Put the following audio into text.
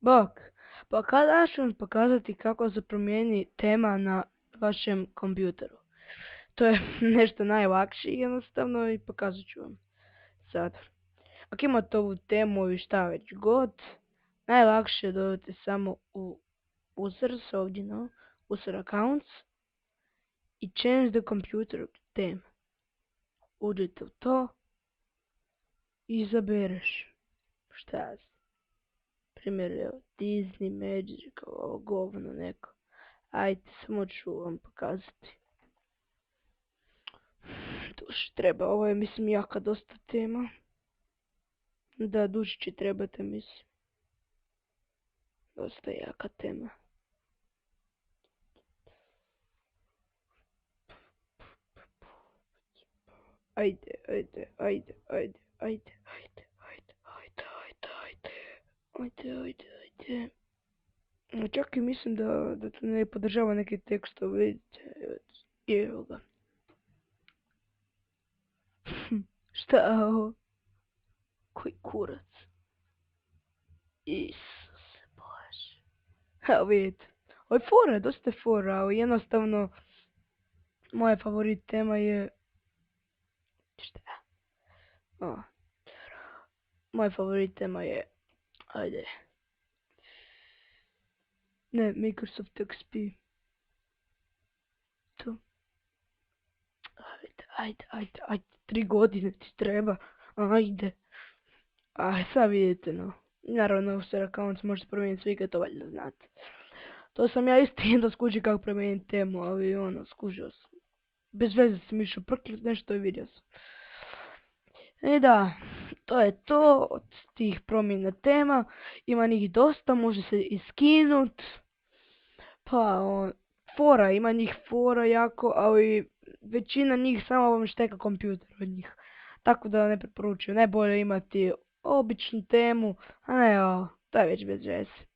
Bok, pa kada ću vam pokazati kako se promijeni tema na vašem kompjuteru? To je nešto najlakše i jednostavno i pokazat ću vam sad. Ako imate ovu temu i šta već god, najlakše je dodati samo u users ovdje, no, user accounts i change the computer theme. Uđete u to i izabereš šta ja znam. Primjer, evo, Disney, Magic, ovo govno neko. Ajde, samo ću vam pokazati. Duše treba, ovo je mislim jaka dosta tema. Da, duše će trebate mislim. Dosta jaka tema. Ajde, ajde, ajde, ajde, ajde, ajde, ajde, ajde, ajde, ajde, ajde, ajde, ajde. Čak i mislim da to ne podržava neke tekstove, vidite, evo ga. Šta je ovo? Koji kurac? Isuse Bože. Evo vidite. Ovo je fora, dosta je fora, ali jednostavno moja favorit tema je... Šta? Moja favorit tema je... Ajde. Ne, Microsoft XP. To. Ajde, 3 godine ti treba. Ajde. Sad vidite, no. Naravno, user accounts možete promijeniti svi kad to valjda znate. To sam ja isto jedno skužio kako promijeniti temu, ali skužio sam. Bez veze sam išao prkljut nešto i vidio sam. I da, to je to od tih promjena tema. Ima njih dosta, može se i skinut. Pa, ima njih fora jako, ali većina njih samo vam šteka kompjuter od njih. Tako da ne preporučujem, najbolje imati običnu temu, a ne to je već bez veze.